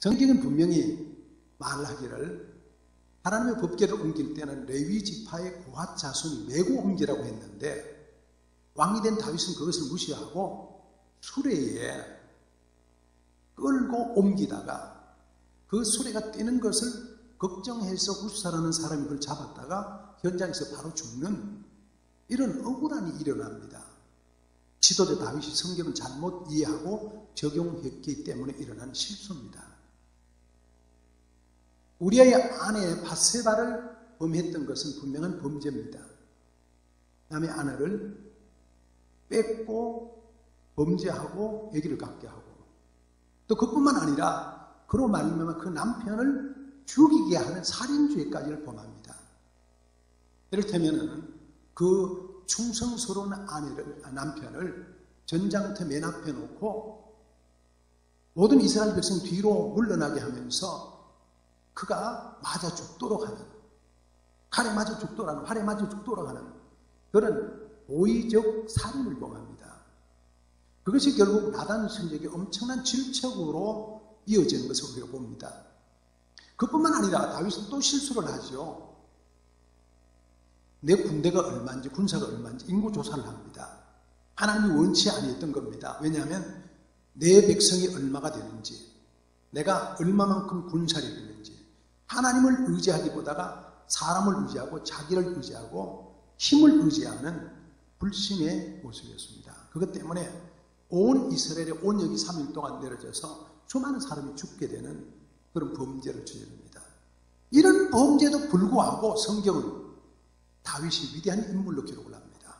성경은 분명히 말하기를 하나님의 법궤를 옮길 때는 레위 지파의 고핫 자손이 메고 옮기라고 했는데 왕이 된 다윗은 그것을 무시하고 수레에 끌고 옮기다가 그 수레가 뛰는 것을 걱정해서 굿사라는 사람이 그걸 잡았다가 현장에서 바로 죽는 이런 억울함이 일어납니다. 지도자 다윗이 성경을 잘못 이해하고 적용했기 때문에 일어난 실수입니다. 우리의 아내 바세바를 범했던 것은 분명한 범죄입니다. 남의 아내를 뺏고 범죄하고 아기를 갖게 하고 또 그뿐만 아니라 그로 말미암아 그 남편을 죽이게 하는 살인죄까지를 범합니다. 이를테면 그 충성스러운 남편을 전장터 맨 앞에 놓고 모든 이스라엘 백성 뒤로 물러나게 하면서 그가 맞아 죽도록 하는, 칼에 맞아 죽도록 하는, 활에 맞아 죽도록 하는 그런 고의적 살인을 범합니다. 그것이 결국 나단 선지자에게 엄청난 질책으로 이어지는 것을 우리가 봅니다. 그뿐만 아니라 다윗은 또 실수를 하죠. 내 군대가 얼마인지 군사가 얼마인지 인구 조사를 합니다. 하나님이 원치 아니했던 겁니다. 왜냐하면 내 백성이 얼마가 되는지, 내가 얼마만큼 군사력이 있는지 하나님을 의지하기보다가 사람을 의지하고 자기를 의지하고 힘을 의지하는 불신의 모습이었습니다. 그것 때문에 온 이스라엘의 온역이 3일 동안 내려져서 수많은 사람이 죽게 되는 그런 범죄를 저지릅니다. 이런 범죄도 불구하고 성경은 다윗이 위대한 인물로 기록을 합니다.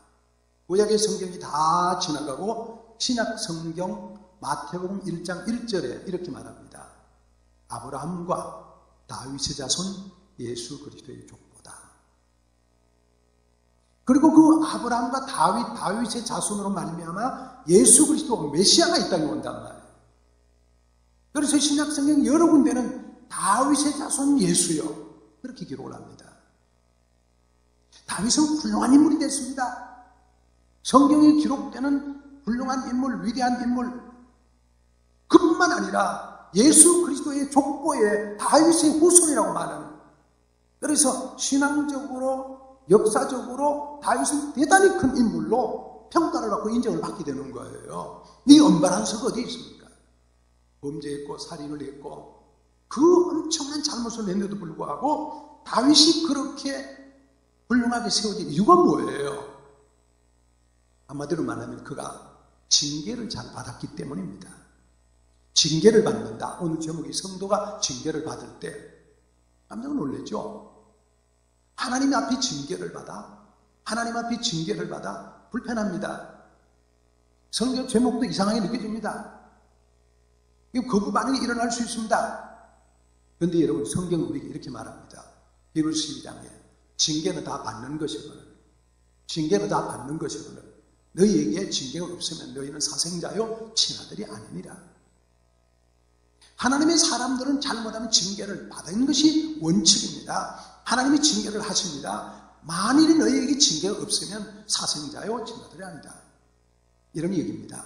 구약의 성경이 다 지나가고 신약 성경 마태복음 1장 1절에 이렇게 말합니다. 아브라함과 다윗의 자손 예수 그리스도의 족보다. 그리고 그 아브라함과 다윗의 자손으로 말미암아 예수 그리스도 메시아가 이 땅에 온단 말이에요. 그래서 신약 성경 여러 군데는 다윗의 자손 예수요 그렇게 기록을 합니다. 다윗은 훌륭한 인물이 됐습니다. 성경에 기록되는 훌륭한 인물, 위대한 인물, 그뿐만 아니라 예수 그리스도의 족보에 다윗의 후손이라고 말하는, 그래서 신앙적으로 역사적으로 다윗은 대단히 큰 인물로 평가를 받고 인정을 받게 되는 거예요. 이 엄발한 석 어디 있습니까? 범죄했고 살인을 했고 그 엄청난 잘못을 했는데도 불구하고 다윗이 그렇게 훌륭하게 세워진 이유가 뭐예요? 한마디로 말하면 그가 징계를 잘 받았기 때문입니다. 징계를 받는다. 오늘 제목이 성도가 징계를 받을 때 깜짝 놀랐죠? 하나님 앞에 징계를 받아? 하나님 앞에 징계를 받아? 불편합니다. 성경 제목도 이상하게 느껴집니다. 거부 반응이 일어날 수 있습니다. 그런데 여러분 성경은 우리에게 이렇게 말합니다. 히브리서 12장에 징계는 다 받는 것이거늘, 징계는 다 받는 것이거늘 너희에게 징계가 없으면 너희는 사생자요 친아들이 아니니라. 하나님의 사람들은 잘못하면 징계를 받는 것이 원칙입니다. 하나님이 징계를 하십니다. 만일 너희에게 징계가 없으면 사생자요 친아들이 아니다. 이런 얘기입니다.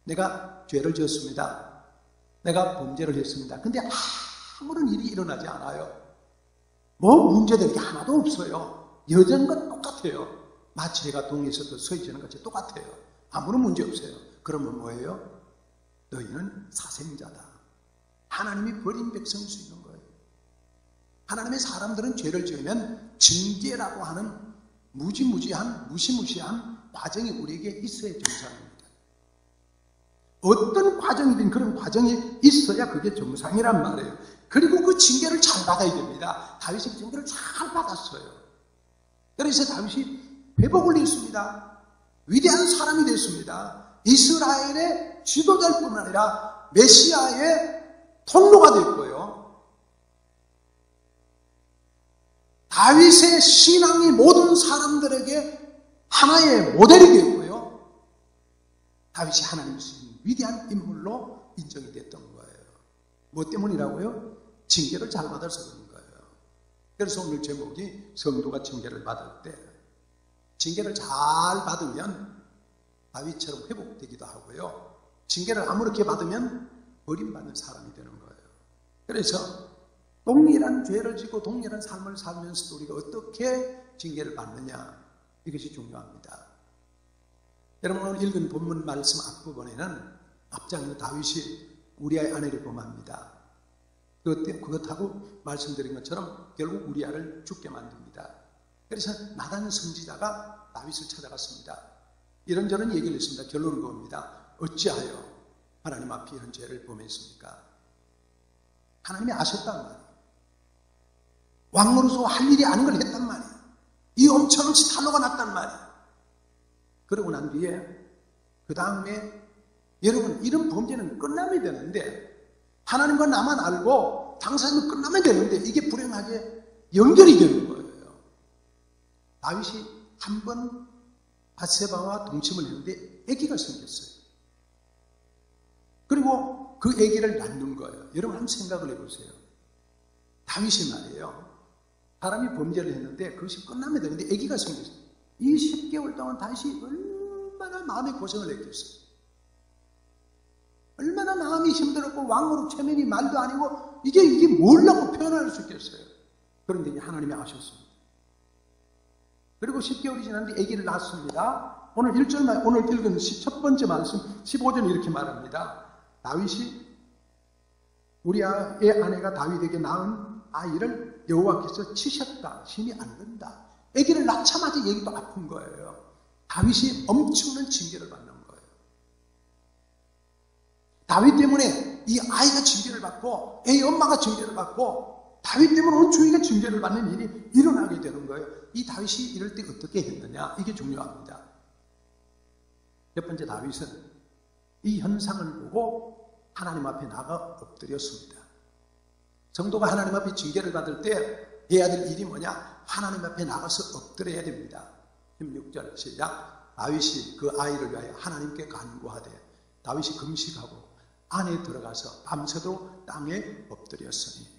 내가 죄를 지었습니다. 내가 범죄를 했습니다. 근데 아무런 일이 일어나지 않아요. 뭐 문제될 게 하나도 없어요. 여전과 똑같아요. 마치 내가 동에 있어도 서 있는 것이 똑같아요. 아무런 문제 없어요. 그러면 뭐예요? 너희는 사생자다. 하나님이 버린 백성일 수 있는 거예요. 하나님의 사람들은 죄를 지으면 징계라고 하는 무시무시한 과정이 우리에게 있어야 정상입니다. 어떤 과정이든 그런 과정이 있어야 그게 정상이란 말이에요. 그리고 그 징계를 잘 받아야 됩니다. 다윗이 그 징계를 잘 받았어요. 그래서 다윗이 회복을 했습니다. 위대한 사람이 됐습니다. 이스라엘의 지도자일 뿐만 아니라 메시아의 통로가 됐고요. 다윗의 신앙이 모든 사람들에게 하나의 모델이 됐고요. 다윗이 하나님의 위대한 인물로 인정이 됐던 거예요. 뭐 때문이라고요? 징계를 잘 받아서 그런 거예요. 그래서 오늘 제목이 성도가 징계를 받을 때, 징계를 잘 받으면 다윗처럼 회복되기도 하고요. 징계를 아무렇게 받으면 버림받는 사람이 되는 거예요. 그래서 동일한 죄를 지고 동일한 삶을 살면서도 우리가 어떻게 징계를 받느냐, 이것이 중요합니다. 여러분, 오늘 읽은 본문 말씀 앞부분에는 앞장에서 다윗이 우리아의 아내를 범합니다. 그것하고 말씀드린 것처럼 결국 우리아를 죽게 만듭니다. 그래서 나단 선지자가 다윗을 찾아갔습니다. 이런저런 얘기를 했습니다. 결론은 그겁니다. 어찌하여 하나님 앞에 이런 죄를 범했습니까? 하나님이 아셨단 말이에요. 왕으로서 할 일이 아닌 걸 했단 말이에요. 이 엄청난 탄로가 났단 말이에요. 그러고 난 뒤에 그 다음에 여러분, 이런 범죄는 끝나면 되는데, 하나님과 나만 알고 당사자는 끝나면 되는데 이게 불행하게 연결이 되는 거예요. 다윗이 한 번 밧세바와 동침을 했는데 아기가 생겼어요. 그리고 그 아기를 낳는 거예요. 여러분, 한번 생각을 해보세요. 다윗이 말이에요, 사람이 범죄를 했는데 그것이 끝나면 되는데 아기가 생겼어요. 이 10개월 동안 다윗이 얼마나 마음의 고생을 했겠어요. 얼마나 마음이 힘들었고 왕으로 체면이 말도 아니고 이게 뭘라고 표현할 수 있겠어요. 그런데 하나님이 아셨습니다. 그리고 10개월이 지났는데 아기를 낳았습니다. 오늘 1절만, 오늘 읽은 첫 번째 말씀 15절은 이렇게 말합니다. 다윗이 우리아의 아내가 다윗에게 낳은 아이를 여호와께서 치셨다, 심히 앓는다. 아기를 낳자마자 얘기도 아픈 거예요. 다윗이 엄청난 징계를 받는 거예요. 다윗 때문에 이 아이가 징계를 받고 애 엄마가 징계를 받고 다윗 때문에 온 주위가 징계를 받는 일이 일어나게 되는 거예요. 이 다윗이 이럴 때 어떻게 했느냐, 이게 중요합니다. 첫 번째, 다윗은 이 현상을 보고 하나님 앞에 나가 엎드렸습니다. 성도가 하나님 앞에 징계를 받을 때 해야 될 일이 뭐냐? 하나님 앞에 나가서 엎드려야 됩니다. 16절 시작. 다윗이 그 아이를 위하여 하나님께 간구하되 다윗이 금식하고 안에 들어가서 밤새도록 땅에 엎드렸으니.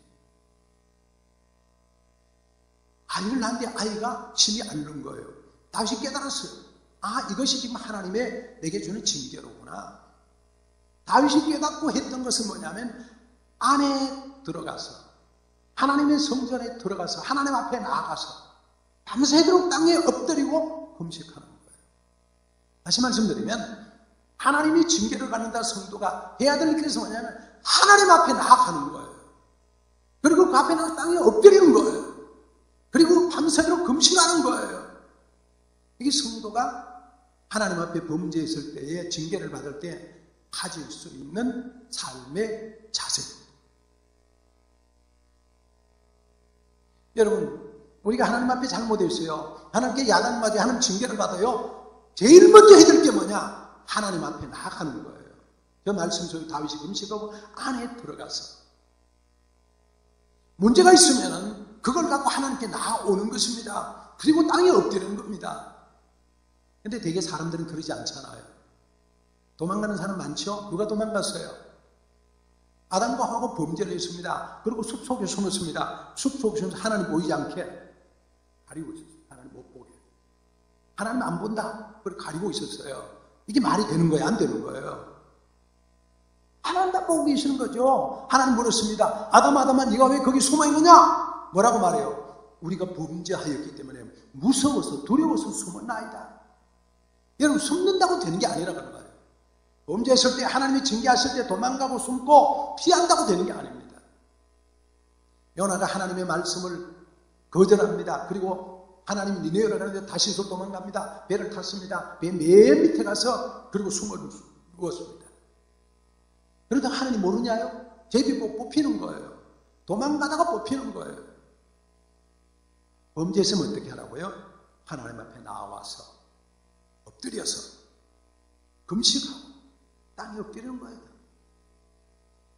아이를 낳는데 아이가 침이 앓는 거예요. 다윗이 깨달았어요. 아, 이것이 지금 하나님의 내게 주는 징계로구나. 다윗이 깨닫고 했던 것은 뭐냐면 안에 들어가서 하나님의 성전에 들어가서 하나님 앞에 나아가서 밤새도록 땅에 엎드리고 금식하는 거예요. 다시 말씀드리면 하나님이 징계를 받는다 성도가 해야 될 것은 뭐냐면 하나님 앞에 나아가는 거예요. 그리고 그 앞에 나가 땅에 엎드리는 거예요. 그리고 밤새도록 금식하는 거예요. 이게 성도가 하나님 앞에 범죄했을 때에 징계를 받을 때 가질 수 있는 삶의 자세입니다. 여러분, 우리가 하나님 앞에 잘못했어요. 하나님께 야단맞아 하나님 징계를 받아요. 제일 먼저 해야 될 게 뭐냐? 하나님 앞에 나아가는 거예요. 저 말씀 속에 다윗이 금식하고 안에 들어가서 문제가 있으면 그걸 갖고 하나님께 나아오는 것입니다. 그리고 땅에 엎드리는 겁니다. 근데 되게 사람들은 그러지 않잖아요. 도망가는 사람 많죠? 누가 도망갔어요? 아담과 하와가 범죄를 했습니다. 그리고 숲속에 숨었습니다. 숲속에 숨어서 하나님 보이지 않게 가리고 있었어요. 하나님 못 보게. 하나님 안 본다. 그걸 가리고 있었어요. 이게 말이 되는 거예요? 안 되는 거예요? 하나님 다 보고 계시는 거죠. 하나님 물었습니다. 아담아, 네가 왜 거기 숨어있느냐? 뭐라고 말해요? 우리가 범죄하였기 때문에 무서워서 두려워서 숨었나이다. 여러분, 숨는다고 되는 게 아니라 그런 거예요. 범죄했을 때 하나님이 징계하실 때 도망가고 숨고 피한다고 되는 게 아닙니다. 요나가 하나님의 말씀을 거절합니다. 그리고 하나님이 니네를 가는데 다시서 도망갑니다. 배를 탔습니다. 배 맨 밑에 가서 그리고 숨을 누웠습니다. 그러다 하나님 모르냐요? 제비 뽑히는 거예요. 도망가다가 뽑히는 거예요. 범죄했으면 어떻게 하라고요? 하나님 앞에 나와서 엎드려서 금식하고 땅에 엎드리는 거예요.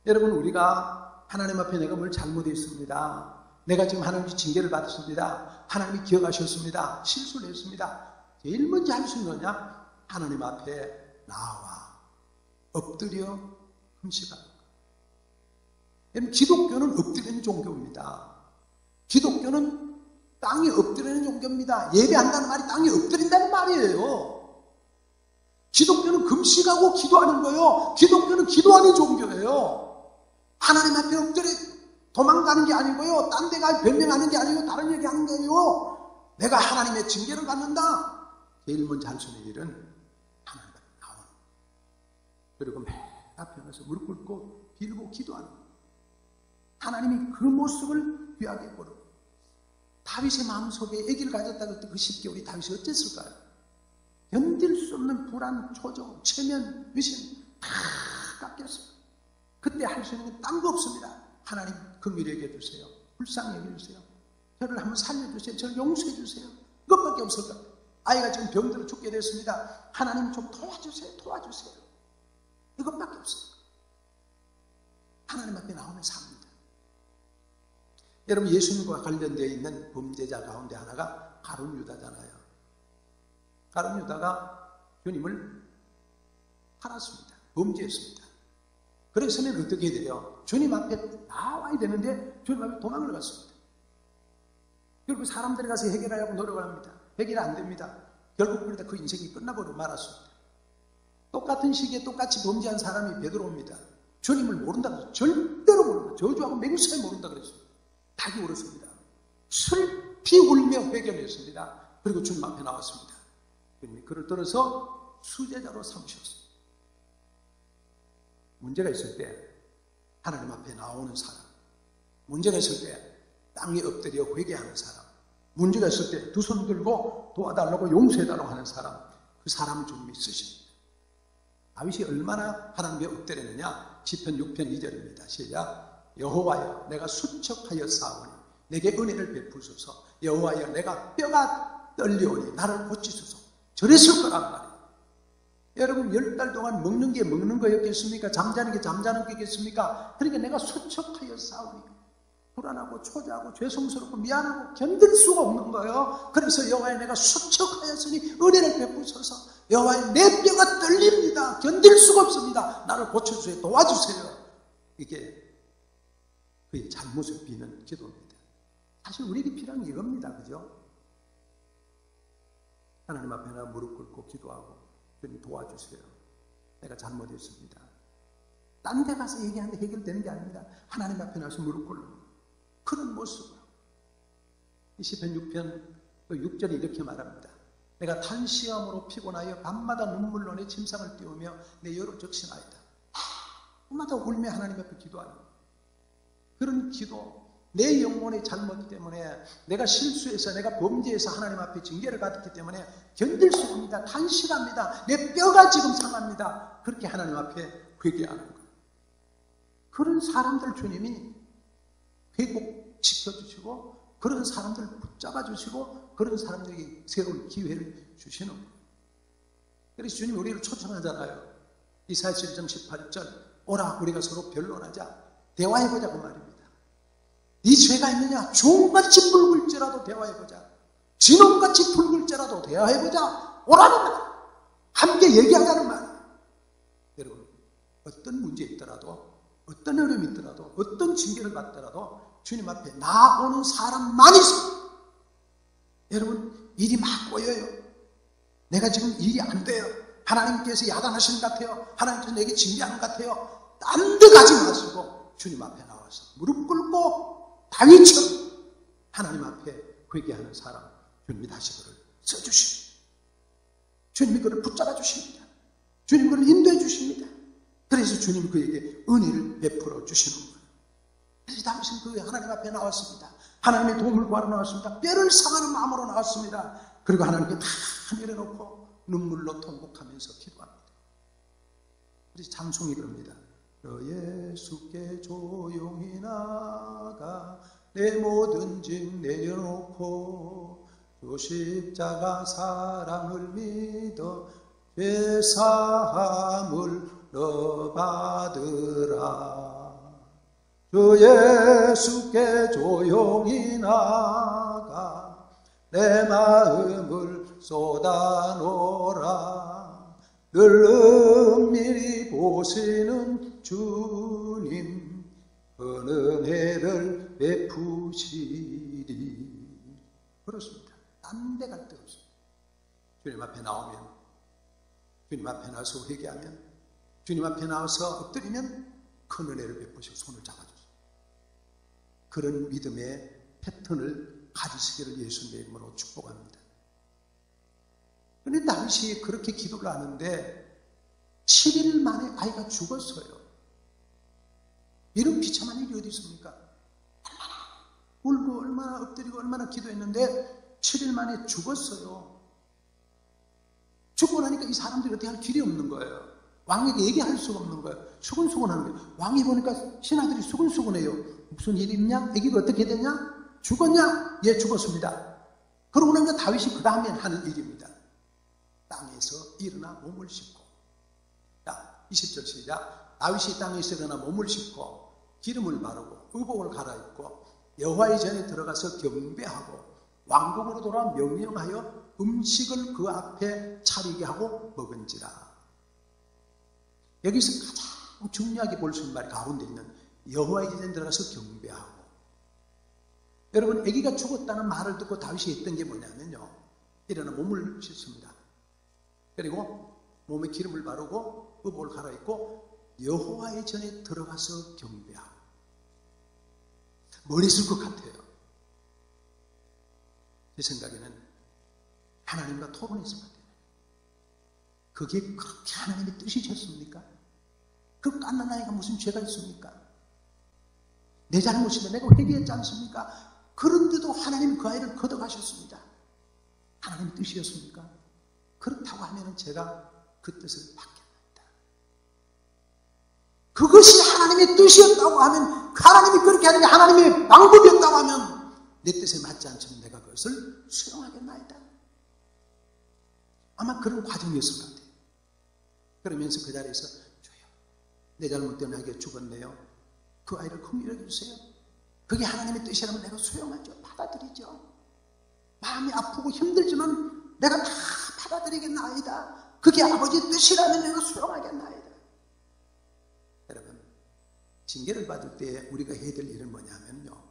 여러분, 우리가 하나님 앞에 내가 뭘 잘못했습니다. 내가 지금 하나님께 징계를 받았습니다. 하나님이 기억하셨습니다. 실수를 했습니다. 제일 먼저 할 수 있는 거냐? 하나님 앞에 나와 엎드려 금식하는 거예요. 여러분, 기독교는 엎드리는 종교입니다. 기독교는 땅에 엎드리는 종교입니다. 예배한다는 말이 땅에 엎드린다는 말이에요. 기독교는 금식하고 기도하는 거예요. 기독교는 기도하는 종교예요. 하나님 앞에 엎드려 도망가는 게 아니고요. 딴 데가 변명하는 게 아니고 다른 얘기하는 게 아니고 내가 하나님의 징계를 받는다. 제일 먼저 할 수 있는 일은 하나님 앞에 나오는 거예요. 그리고 맨 앞에 가서 무릎 꿇고 빌고 기도하는 거예요. 하나님이 그 모습을 귀하게 보는 거예요. 다윗의 마음속에 아기를 가졌다고 할 때 그 10개월이 다윗이 어땠을까요? 견딜 수 없는 불안, 초조, 체면, 위신 다 깎였어요. 그때 할 수 있는 건 딴 거 없습니다. 하나님 긍휼히 여겨주세요. 불쌍히 여겨주세요. 저를 한번 살려주세요. 저를 용서해 주세요. 그것밖에 없을 것 같아요. 아이가 지금 병들어 죽게 됐습니다. 하나님 좀 도와주세요. 도와주세요. 이것밖에 없어요. 하나님 앞에 나오면 삽니다. 여러분, 예수님과 관련되어 있는 범죄자 가운데 하나가 가룟 유다잖아요. 가룟 유다가 주님을 팔았습니다. 범죄했습니다. 그래서는 어떻게 해야 돼요? 주님 앞에 나와야 되는데 주님 앞에 도망을 갔습니다. 결국 사람들이 가서 해결하려고 노력을 합니다. 해결 안 됩니다. 결국 그러다 그 인생이 끝나버리고 말았습니다. 똑같은 시기에 똑같이 범죄한 사람이 베드로입니다. 주님을 모른다 그랬어요. 절대로 모른다. 저주하고 맹세히 모른다 그랬어요. 닭이 울었습니다. 슬피 울며 회개했습니다. 그리고 주님 앞에 나왔습니다. 주님이 그를 들어서 수제자로 삼으셨습니다. 문제가 있을 때 하나님 앞에 나오는 사람, 문제가 있을 때 땅에 엎드려 회개하는 사람, 문제가 있을 때 두 손 들고 도와달라고 용서해달라고 하는 사람, 그 사람은 주님이 쓰십니다. 다윗이 얼마나 하나님께 엎드렸느냐? 시편 6편 2절입니다. 시작. 여호와여, 내가 수척하여 싸우니 내게 은혜를 베푸소서. 여호와여, 내가 뼈가 떨리오니 나를 고치소서. 저랬을 거란 말이에요. 여러분, 10달 동안 먹는 게 먹는 거였겠습니까? 잠자는 게 잠자는 거겠습니까? 그러니까 내가 수척하여 싸우니 불안하고 초조하고 죄송스럽고 미안하고 견딜 수가 없는 거예요. 그래서 여호와여, 내가 수척하였으니 은혜를 베푸소서. 여호와여, 내 뼈가 떨립니다. 견딜 수가 없습니다. 나를 고쳐주세요. 도와주세요. 이게 그의 잘못을 비는 기도입니다. 사실 우리에게 필요한 게 이겁니다. 그죠? 하나님 앞에 나 무릎 꿇고 기도하고 주님 도와주세요. 내가 잘못했습니다. 딴 데 가서 얘기하는데 해결되는 게 아닙니다. 하나님 앞에 나서 무릎 꿇는 그런 모습으로. 시편 6편 6절이 이렇게 말합니다. 내가 탄시함으로 피곤하여 밤마다 눈물로 내 침상을 띄우며 내 혀로 적신하였다. 밤마다 울며 하나님 앞에 기도하는 그런 기도, 내 영혼의 잘못 때문에 내가 실수해서 내가 범죄해서 하나님 앞에 징계를 받았기 때문에 견딜 수 없습니다. 탄식합니다. 내 뼈가 지금 상합니다. 그렇게 하나님 앞에 회개하는 거예요. 그런 사람들 주님이 회복시켜주시고 그런 사람들을 붙잡아주시고 그런 사람들에게 새로운 기회를 주시는 거예요. 그래서 주님이 우리를 초청하잖아요. 이사야 7장 18절 오라 우리가 서로 변론하자 대화해보자 그 말입니다. 네 죄가 있느냐? 종같이 붉을지라도 대화해보자. 진홍같이 붉을지라도 대화해보자. 오라는 말. 함께 얘기하자는 말. 여러분, 어떤 문제 있더라도 어떤 어려움이 있더라도 어떤 징계를 받더라도 주님 앞에 나오는 사람만 있습니다. 여러분, 일이 막 꼬여요. 내가 지금 일이 안 돼요. 하나님께서 야단하시는 것 같아요. 하나님께서 내게 징계하는 것 같아요. 딴 데 가지 마시고 주님 앞에 나와서 무릎 꿇고 다윗처럼 하나님 앞에 회개하는 사람 주님이 다시 그를 써주십니다. 주님이 그를 붙잡아 주십니다. 주님이 그를 인도해 주십니다. 그래서 주님이 그에게 은혜를 베풀어 주시는 거예요. 그래서 당신 그 하나님 앞에 나왔습니다. 하나님의 도움을 구하러 나왔습니다. 뼈를 상하는 마음으로 나왔습니다. 그리고 하나님께 다 내려놓고 눈물로 통곡하면서 기도합니다. 그래서 찬송이 그럽니다. 너 예수께 조용히 나가 내 모든 짐 내려놓고 주 십자가 사랑을 믿어 죄사함을 너 받으라. 주 예수께 조용히 나가 내 마음을 쏟아놓으라. 늘 은밀히 보시는 주님 은혜를 베푸시리. 그렇습니다. 딴 데 갈 데 없습니다. 주님 앞에 나오면, 주님 앞에 나와서 회개하면, 주님 앞에 나와서 엎드리면 큰 은혜를 베푸시고 손을 잡아주세요. 그런 믿음의 패턴을 가지시기를 예수님의 이름으로 축복합니다. 그런데 다윗이 그렇게 기도를 하는데 7일 만에 아이가 죽었어요. 이런 비참한 일이 어디 있습니까? 얼마나 울고 얼마나 엎드리고 얼마나 기도했는데 7일 만에 죽었어요. 죽고 나니까 이 사람들이 어떻게 할 길이 없는 거예요. 왕에게 얘기할 수가 없는 거예요. 수근수근하는 거예요. 왕이 보니까 신하들이 수근수근해요. 무슨 일이 있냐? 아기가 어떻게 되냐? 죽었냐? 예, 죽었습니다. 그러고 나니까 다윗이 그 다음에 하는 일입니다. 땅에서 일어나 몸을 씻고. 자, 20절 시작. 다윗이 땅에서 일어나 몸을 씻고 기름을 바르고 의복을 갈아입고 여호와의 전에 들어가서 경배하고 왕궁으로 돌아 명령하여 음식을 그 앞에 차리게 하고 먹은지라. 여기서 가장 중요하게 볼 수 있는 말이 가운데 있는 여호와의 전에 들어가서 경배하고. 여러분, 아기가 죽었다는 말을 듣고 다윗이 했던 게 뭐냐면요, 일어나 몸을 씻습니다. 그리고 몸에 기름을 바르고 의복을 갈아입고 여호와의 전에 들어가서 경배하고. 뭘 했을 것 같아요? 제 생각에는 하나님과 토론했을 것 같아요. 그게 그렇게 하나님의 뜻이셨습니까? 그 깐난 아이가 무슨 죄가 있습니까? 내 잘못인데 내가 회개했지 않습니까? 그런데도 하나님이 그 아이를 걷어가셨습니다. 하나님의 뜻이었습니까? 그렇다고 하면 제가 그 뜻을 받겠습니다. 그것이 하나님의 뜻이었다고 하면, 하나님이 그렇게 하는 게 하나님의 방법이었다고 하면 내 뜻에 맞지 않지만 내가 그것을 수용하겠나이다. 아마 그런 과정이었을 것 같아요. 그러면서 그 자리에서 주여, 내 잘못 때문에 아기가 죽었네요. 그 아이를 긍휼히 여겨주세요. 그게 하나님의 뜻이라면 내가 수용하죠. 받아들이죠. 마음이 아프고 힘들지만 내가 다 받아들이겠나이다. 그게 아버지의 뜻이라면 내가 수용하겠나이다. 여러분, 징계를 받을 때 우리가 해야 될 일은 뭐냐면요,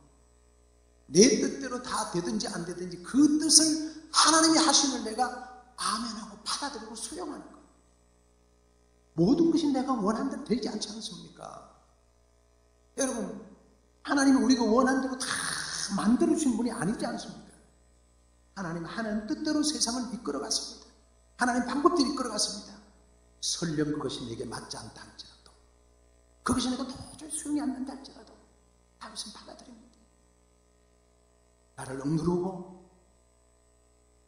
내 뜻대로 다 되든지 안 되든지 그 뜻을 하나님이 하시는 내가 아멘하고 받아들이고 수용하는 것. 모든 것이 내가 원하는 대로 되지 않지 않습니까? 여러분, 하나님은 우리가 원하는 대로 다 만들어주신 분이 아니지 않습니까? 하나님은 하나님 뜻대로 세상을 이끌어갔습니다. 하나님 방법대로 이끌어갔습니다. 설령 그것이 내게 맞지 않다 할지라도, 그것이 내가 도저히 수용이 안 된다 할지라도 다윗은 받아들입니다. 나를 억누르고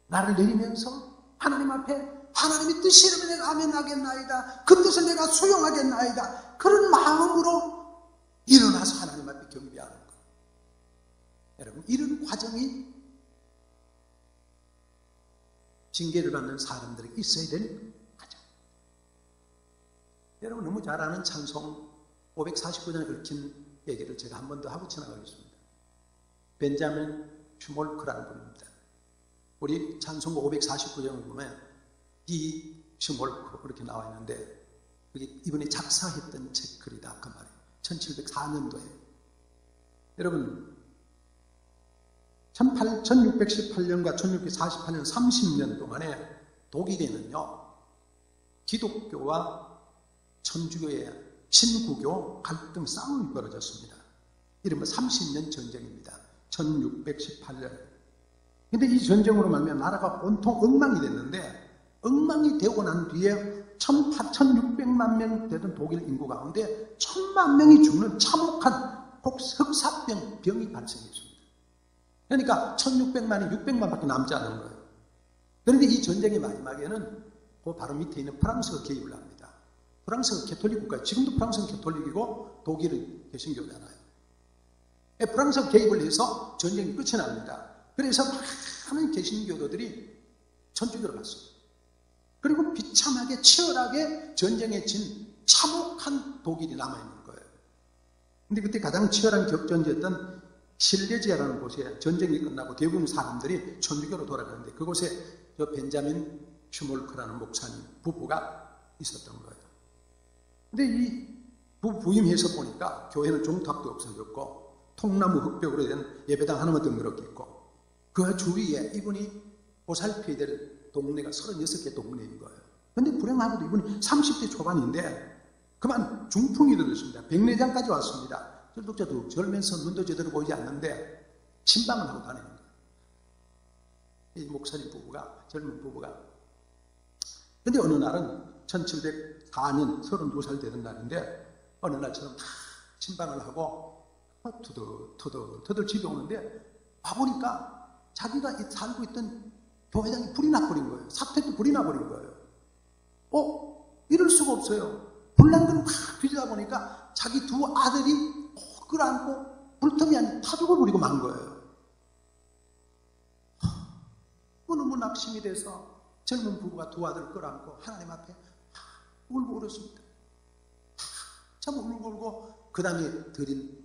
나를 내리면서 하나님 앞에 하나님의 뜻이라면 내가 아멘하겠나이다. 그 뜻을 내가 수용하겠나이다. 그런 마음으로 일어나서 하나님 앞에 경배하는 것. 여러분, 이런 과정이 징계를 받는 사람들에게 있어야 될 과정. 여러분, 너무 잘 아는 찬송 549장에 얽힌 얘기를 제가 한 번 더 하고 지나가겠습니다. 벤자민 슈몰크라는 분입니다. 우리 찬송가 549장을 보면 이 슈몰크 이렇게 나와 있는데, 이분이 작사했던 책글이다 그 말이에요. 1704년도에. 여러분, 1618년과 1648년 30년 동안에 독일에는요, 기독교와 천주교의 신구교 갈등 싸움이 벌어졌습니다. 이른바 30년 전쟁입니다. 1618년. 근데 이 전쟁으로 말미암아 나라가 온통 엉망이 됐는데, 엉망이 되고 난 뒤에 1600만 명 되던 독일 인구 가운데 1000만 명이 죽는 참혹한 흑사병이 발생했습니다. 그러니까 1600만이 600만밖에 남지 않은 거예요. 그런데 이 전쟁의 마지막에는 그 바로 밑에 있는 프랑스가 개입을 합니다. 프랑스가 개톨릭 국가예요. 지금도 프랑스는 개톨릭이고 독일은 개신교잖아요. 프랑스가 개입을 해서 전쟁이 끝이 납니다. 그래서 많은 개신교도들이 천주교로 갔어요. 그리고 비참하게 치열하게 전쟁에 진 참혹한 독일이 남아있는 거예요. 근데 그때 가장 치열한 격전지였던 실레지아라는 곳에 전쟁이 끝나고 대부분 사람들이 천주교로 돌아가는데, 그곳에 저 벤자민 슈몰크라는 목사님 부부가 있었던 거예요. 근데 이 부부 부임해서 보니까 교회는 종탑도 없어졌고 통나무 흙벽으로 된 예배당 하나만 덩그렇게 있고, 그 주위에 이분이 보살펴야 될 동네가 36개 동네인 거예요. 근데 불행하게도 이분이 30대 초반인데 그만 중풍이 들었습니다. 백내장까지 왔습니다. 절독자도 절면서 눈도 제대로 보이지 않는데 침방을 하고 다니는 거예요. 이 목사님 부부가, 젊은 부부가. 근데 어느 날은 1704년 32살 되는 날인데 어느 날처럼 다 침방을 하고 터덜 집에 오는데 와보니까 자기가 살고 있던 교회당이 불이 나버린 거예요. 사택도 불이 나버린 거예요. 이럴 수가 없어요. 불난거를 막 뒤지다 보니까 자기 두 아들이 끌어안고 불틈이 아닌 타죽을 부리고 만 거예요. 너무 낙심이 돼서 젊은 부부가 두 아들을 끌어안고 하나님 앞에 울고 울었습니다. 참 울고 그 다음에 드린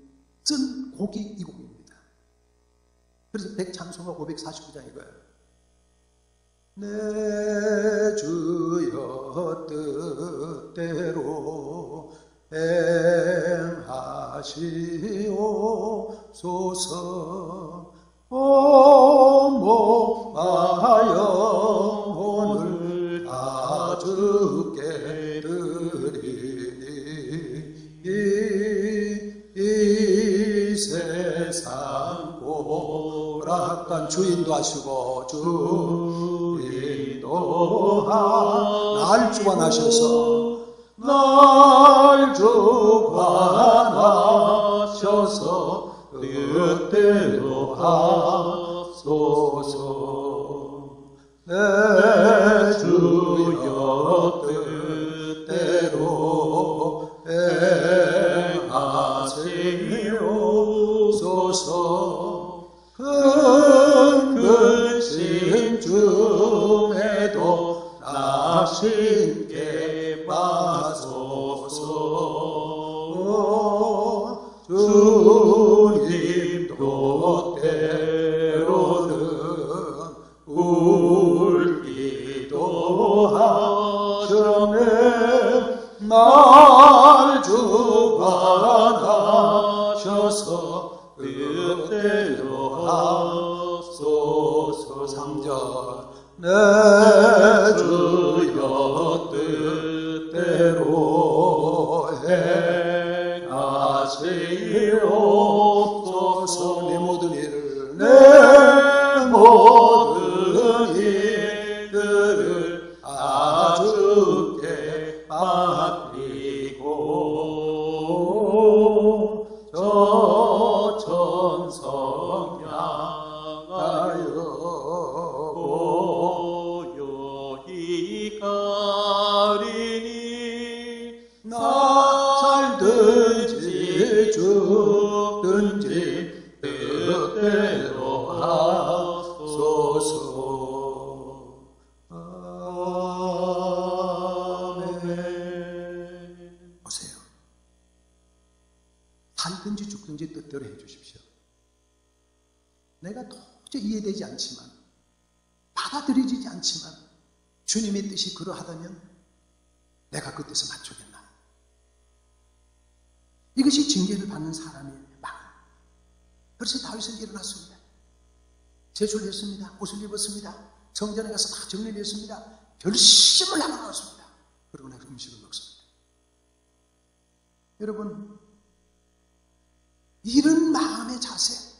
쩐 곡이 이 곡입니다. 그래서 백찬송가 549장 이거예요. 내 주여 뜻대로 행하시옵소서. 목마여 오늘 다 주께 드리니 이 세상 고락한 주인도 하시고 주인도 날 주관하셔서 날 주관하셔서 뜻대로 하소서. 내 주여 뜻대로 행하시옵소서. 큰 근심 중에도 나 신께 빠소서. 주님도 때로는 울기도 하셨네. 날 주관하셔서 뜻대로 하소서. 3절 내 주여 뜻대로 행하시옵소서. 내 모든 일을 내 모든 일들을 주께 맡기고 저 천성 향하여 고요히 가리니 나 살든지 죽든지 뜻대로 하소서. 아멘. 보세요. 살든지 죽든지 뜻대로 해주십시오. 내가 도저히 이해되지 않지만, 받아들여지지 않지만 주님의 뜻이 그러하다면 내가 그 뜻에 맞추겠나. 이것이 징계를 받는 사람의 마음. 그래서 다윗은 일어났습니다. 제수를 했습니다. 옷을 입었습니다. 성전에 가서 다 정리를 했습니다. 결심을 하고 나왔습니다. 그리고 내가 음식을 먹습니다. 여러분, 이런 마음의 자세,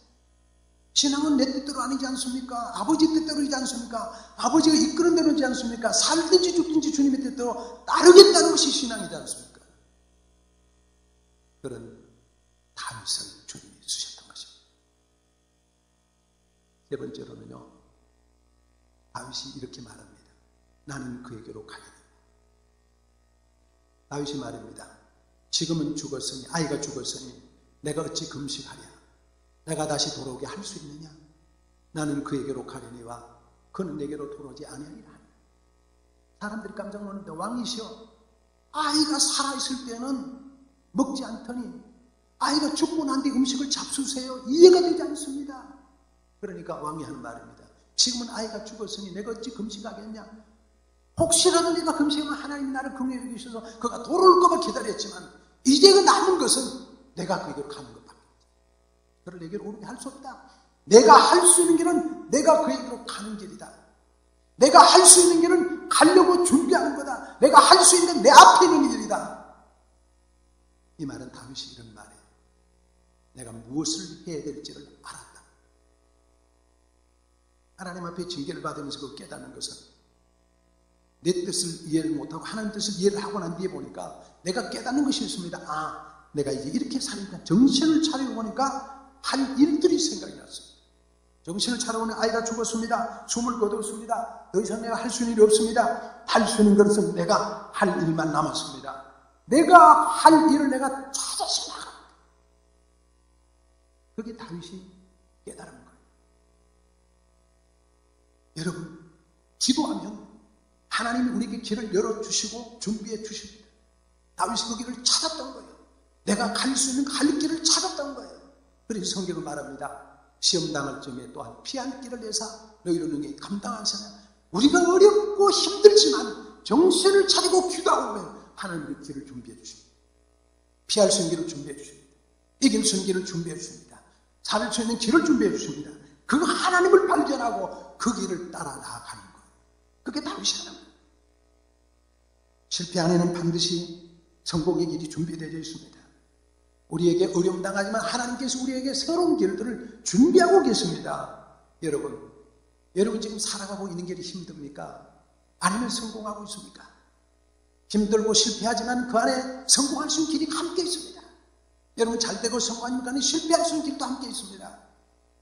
신앙은 내 뜻대로 아니지 않습니까? 아버지 뜻대로이지 않습니까? 아버지가 이끄는 대로이지 않습니까? 살든지 죽든지 주님의 뜻대로 따르겠다는 것이 신앙이지 않습니까? 그런 다윗을 주님이 주셨던 것입니다. 세 번째로는요, 다윗이 이렇게 말합니다. 나는 그에게로 가리니. 다윗이 말입니다. 지금은 죽었으니, 아이가 죽었으니 내가 어찌 금식하랴. 내가 다시 돌아오게 할 수 있느냐? 나는 그에게로 가려니와 그는 내게로 돌아오지 아니하리라. 사람들이 깜짝 놀랐는데, 왕이시여, 아이가 살아있을 때는 먹지 않더니 아이가 죽고 난 뒤 음식을 잡수세요. 이해가 되지 않습니다. 그러니까 왕이 하는 말입니다. 지금은 아이가 죽었으니 내가 어찌 금식하겠냐? 혹시라도 내가 금식하면 하나님이 나를 긍휼히 여기셔서 그가 돌아올 것만 기다렸지만 이제 그 남은 것은 내가 그에게로 가는 것밖에 없다. 그를 내게로 오르게 할 수 없다. 내가 할 수 있는 길은 내가 그에게로 가는 길이다. 내가 할 수 있는 길은 가려고 준비하는 거다. 내가 할 수 있는 내 앞에 있는 길이다. 이 말은 다윗이 이런 말이에요. 내가 무엇을 해야 될지를 알았다. 하나님 앞에 징계를 받으면서 그 깨닫는 것은 내 뜻을 이해를 못하고 하나님 뜻을 이해를 하고 난 뒤에 보니까 내가 깨닫는 것이 있습니다. 아, 내가 이제 이렇게 사니까 정신을 차리고 보니까 한 일들이 생각이 났습니다. 정신을 차려보니 아이가 죽었습니다. 숨을 거두었습니다. 더 이상 내가 할 수 있는 일이 없습니다. 할 수 있는 것은 내가 할 일만 남았습니다. 내가 할 일을 내가 찾아서 나갑니다. 그게 다윗이 깨달은 거예요. 여러분, 기도하면 하나님이 우리에게 길을 열어주시고 준비해 주십니다. 다윗이 그 길을 찾았던 거예요. 내가 갈 수 있는 갈 길을 찾았던 거예요. 그래서 성경은 말합니다. 시험 당할 적에 또한 피한 길을 내사 너희로 능히 감당하시나. 우리가 어렵고 힘들지만 정신을 차리고 기도하면 하나님의 길을 준비해 주십니다. 피할 수 있는 길을 준비해 주십니다. 이길 수 있는 길을 준비해 주십니다. 살 수 있는 길을 준비해 주십니다. 그 하나님을 발견하고 그 길을 따라 나아가는 거예요. 그게 다윗이라는 거예요. 실패 안에는 반드시 성공의 길이 준비되어 있습니다. 우리에게 어려움 당하지만 하나님께서 우리에게 새로운 길들을 준비하고 계십니다. 여러분 지금 살아가고 있는 길이 힘듭니까? 아니면 성공하고 있습니까? 힘들고 실패하지만 그 안에 성공할 수 있는 길이 함께 있습니다. 여러분 잘되고 성공하니까 실패할 수 있는 길도 함께 있습니다.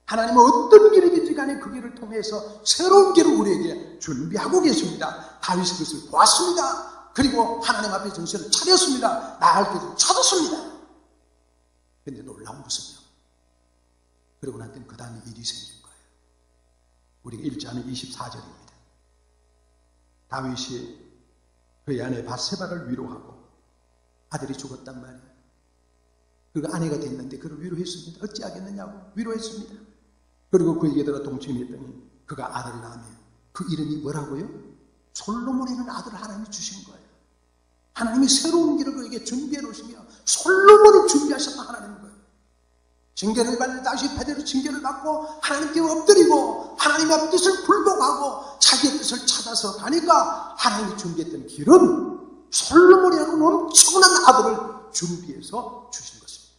하나님은 어떤 길이든지 간에 그 길을 통해서 새로운 길을 우리에게 준비하고 계십니다. 다윗이 그것을 보았습니다. 그리고 하나님 앞에 정신을 차렸습니다. 나아갈 길을 찾았습니다. 그런데 놀라운 것은요, 그러고 난 때는 그 다음에 일이 생긴 거예요. 우리가 읽지 않은 24절입니다. 다윗이 그의 아내 밧세바를 위로하고 아들이 죽었단 말이에요. 그가 아내가 됐는데 그를 위로했습니다. 어찌하겠느냐고 위로했습니다. 그리고 그에게다가 동침했더니 그가 아들을 낳으며 그 이름이 뭐라고요? 솔로몬이라는 아들을 하나님이 주신 거예요. 하나님이 새로운 길을 그에게 준비해 놓으시며 솔로몬을 준비하셨다 하나님인 거예요. 징계를 받는 다시 베드로 징계를 받고 하나님께 엎드리고 하나님의 뜻을 굴복하고 자기의 뜻을 찾아서 가니까 하나님이 준비했던 길은 솔로몬이라는 엄청난 아들을 준비해서 주신 것입니다.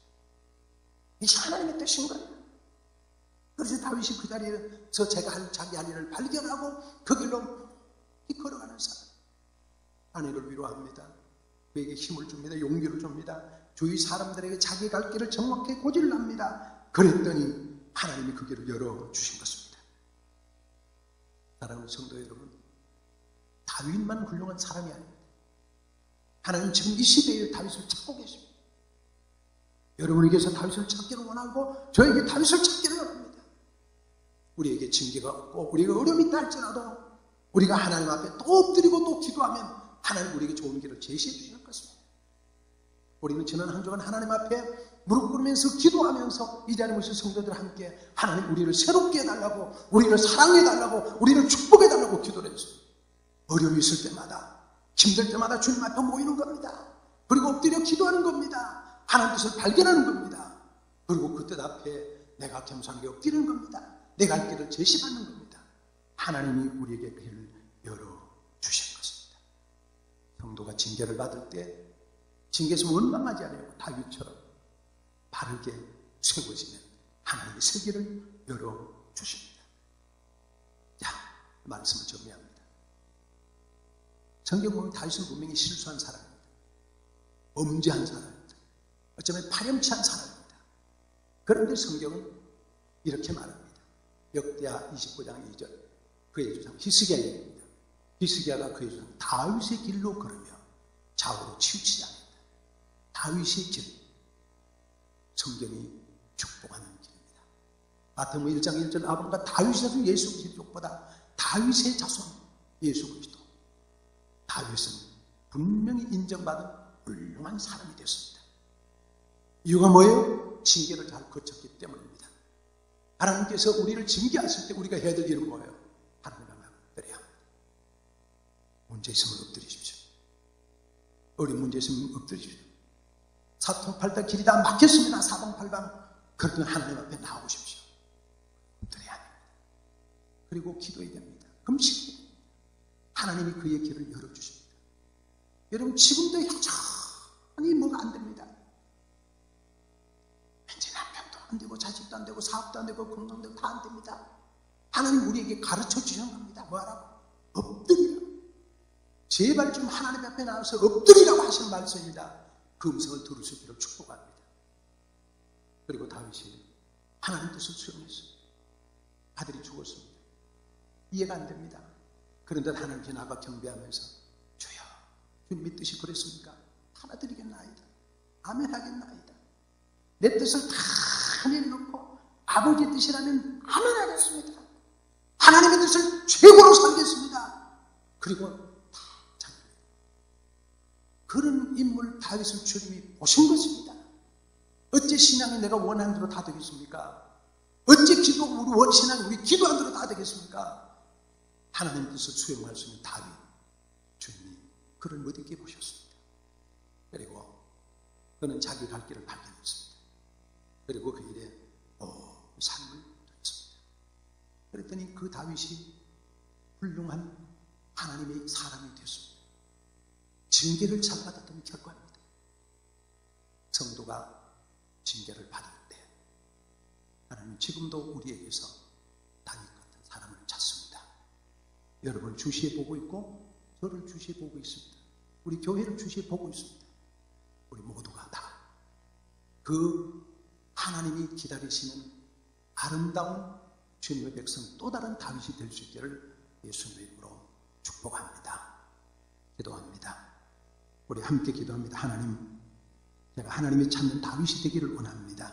이게 하나님의 뜻인 거예요. 그래서 다윗이 그 자리에서 자기 할 일을 발견하고 그 길로 걸어가는 사람. 아내를 위로합니다. 그에게 힘을 줍니다. 용기를 줍니다. 주위 사람들에게 자기 갈 길을 정확히 고지를 합니다. 그랬더니 하나님이 그 길을 열어주신 것입니다. 사랑하는 성도 여러분, 다윗만 훌륭한 사람이 아닙니다. 하나님 지금 이 시대에 다윗을 찾고 계십니다. 여러분에게서 다윗을 찾기를 원하고 저에게 다윗을 찾기를 원합니다. 우리에게 징계가 없고 우리가 어려움이 있다 할지라도 우리가 하나님 앞에 또 엎드리고 또 기도하면 하나님 우리에게 좋은 길을 제시해 주시는 것입니다. 우리는 지난 한 주간 하나님 앞에 무릎 꿇으면서 기도하면서 이 자리에 모신 성도들 함께 하나님 우리를 새롭게 해달라고, 우리를 사랑해달라고, 우리를 축복해달라고 기도를 했어요. 어려움이 있을 때마다, 힘들 때마다 주님 앞에 모이는 겁니다. 그리고 엎드려 기도하는 겁니다. 하나님 뜻을 발견하는 겁니다. 그리고 그 뜻 앞에 내가 겸손하게 엎드리는 겁니다. 내가 갈 길을 제시받는 겁니다. 하나님이 우리에게 길을 열어주신 것입니다. 성도가 징계를 받을 때 징계에서 원망하지 않아요. 다윗처럼 바르게 세워지면 하나님의 새 길을 열어주십니다. 자, 말씀을 정리합니다. 성경 보면 다윗은 분명히 실수한 사람입니다. 범죄한 사람입니다. 어쩌면 파렴치한 사람입니다. 그런데 성경은 이렇게 말합니다. 역대하 29장 2절 그의 조상 히스기야입니다. 히스기야가 그의 조상 다윗의 길로 걸으며 좌우로 치우치지 않는다. 다윗의 길, 성경이 축복하는 길입니다. 마태복음 1장 1절 아브라함과 다윗의 자손 예수 그리스도보다 다윗의 자손 예수 그리스도. 다윗은 분명히 인정받은 훌륭한 사람이 됐습니다. 이유가 뭐예요? 징계를 잘 거쳤기 때문입니다. 하나님께서 우리를 징계하실 때 우리가 해야 될 일은 뭐예요? 하나님 앞에 엎드려야 합니다. 문제 있으면 엎드리십시오. 어려운 문제 있으면 엎드리십시오. 사통팔달 길이 다 막혔습니다. 사방팔방. 그렇다면 하나님 앞에 나오십시오. 엎드려야 합니다. 그리고 기도해야 됩니다. 금식해야 됩니다. 하나님이 그의 길을 열어주십니다. 여러분 지금도 여전히 뭐가 안 됩니다. 왠지 남편 생활도 안 되고 사업도 안 되고 건강도 다 안 됩니다. 하나님 우리에게 가르쳐 주신 겁니다. 뭐하라고? 엎드리라. 제발 좀 하나님 앞에 나와서 엎드리라고 하시는 말씀입니다. 그 음성을 들을 수 있기를 축복합니다. 그리고 다윗이 하나님 뜻을 수용했습니다. 아들이 죽었습니다. 이해가 안 됩니다. 그런데 하나님께 나가 경배하면서 주여, 주님의 뜻이 그랬습니까? 하나 드리겠나이다. 아멘 하겠나이다. 내 뜻을 다 내려놓고 아버지의 뜻이라면 아멘 하겠습니다. 하나님의 뜻을 최고로 살겠습니다. 그리고 다 자기 그런 인물 다윗을 주님이 보신 것입니다. 어째 신앙이 내가 원하는 대로 다 되겠습니까? 어째 기도 우리 신앙이 우리 기도한 대로 다 되겠습니까? 하나님의 뜻을 수용할 수 있는 다윗 주님이 그를 못 있게 보셨습니다. 그리고 그는 자기 갈 길을 발견했습니다. 그리고 그 일에 삶을 드렸습니다. 그랬더니 그 다윗이 훌륭한 하나님의 사람이 되었습니다. 징계를 잘 받았던 결과입니다. 성도가 징계를 받을 때 하나님 지금도 우리에게서 다윗 같은 사람을 찾습니다. 여러분을 주시해 보고 있고 저를 주시해 보고 있습니다. 우리 교회를 주시해 보고 있습니다. 우리 모두가 다 그 하나님이 기다리시는 아름다운 주님의 백성 또 다른 다윗이 될 수 있기를 예수님의 이름으로 축복합니다. 기도합니다. 우리 함께 기도합니다. 하나님, 제가 하나님이 찾는 다윗이 되기를 원합니다.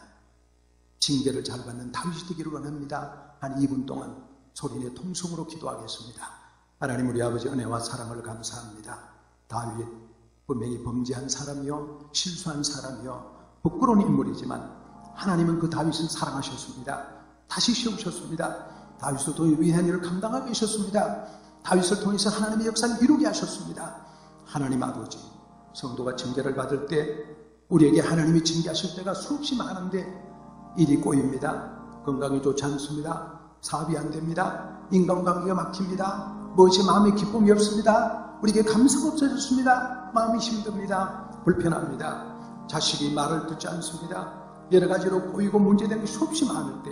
징계를 잘 받는 다윗이 되기를 원합니다. 한 2분 동안 소리내 통성으로 기도하겠습니다. 하나님 우리 아버지 은혜와 사랑을 감사합니다. 다윗 분명히 범죄한 사람이요 실수한 사람이요 부끄러운 인물이지만 하나님은 그 다윗을 사랑하셨습니다. 다시 세우셨습니다. 다윗을 통해 위대한 일을 감당하게 하셨습니다. 다윗을 통해서 하나님의 역사를 이루게 하셨습니다. 하나님 아버지, 성도가 징계를 받을 때 우리에게 하나님이 징계하실 때가 수없이 많은데 일이 꼬입니다. 건강이 좋지 않습니다. 사업이 안 됩니다. 인간관계가 막힙니다. 무엇이 마음에 기쁨이 없습니다. 우리에게 감사가 없어졌습니다. 마음이 힘듭니다. 불편합니다. 자식이 말을 듣지 않습니다. 여러 가지로 꼬이고 문제되는 게 수없이 많을 때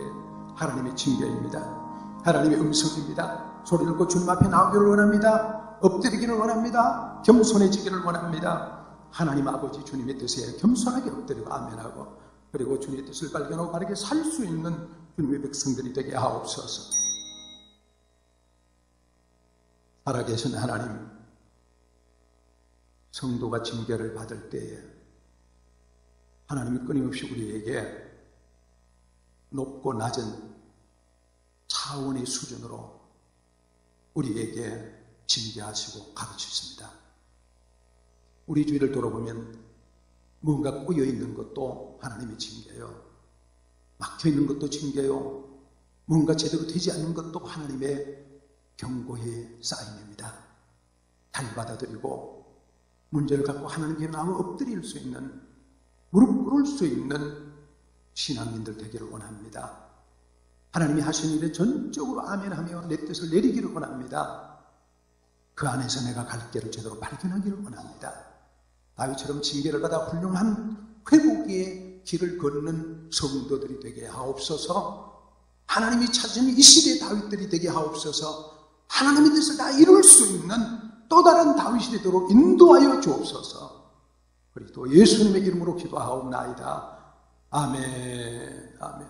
하나님의 징계입니다. 하나님의 음성입니다. 소리를 듣고 주님 앞에 나오기를 원합니다. 엎드리기를 원합니다. 겸손해지기를 원합니다. 하나님 아버지 주님의 뜻에 겸손하게 엎드리고 아멘하고 그리고 주님의 뜻을 발견하고 바르게 살 수 있는 주님의 백성들이 되게 하옵소서. 살아계신 하나님, 성도가 징계를 받을 때에 하나님이 끊임없이 우리에게 높고 낮은 차원의 수준으로 우리에게 징계하시고 가르치십니다. 우리 주위를 돌아보면 뭔가 꼬여있는 것도 하나님이 징계요, 막혀있는 것도 징계요, 뭔가 제대로 되지 않는 것도 하나님의 경고의 사인입니다. 잘 받아들이고 문제를 갖고 하나님께 나와 엎드릴 수 있는, 무릎 꿇을 수 있는 신앙인들 되기를 원합니다. 하나님이 하신 일에 전적으로 아멘하며 내 뜻을 내리기를 원합니다. 그 안에서 내가 갈 길을 제대로 발견하기를 원합니다. 다윗처럼 징계를 받아 훌륭한 회복의 길을 걷는 성도들이 되게 하옵소서. 하나님이 찾은 이 시대의 다윗들이 되게 하옵소서. 하나님의 뜻을 다 이룰 수 있는 또 다른 다윗이 되도록 인도하여 주옵소서. 그리스도 예수님의 이름으로 기도하옵나이다. 아멘. 아멘.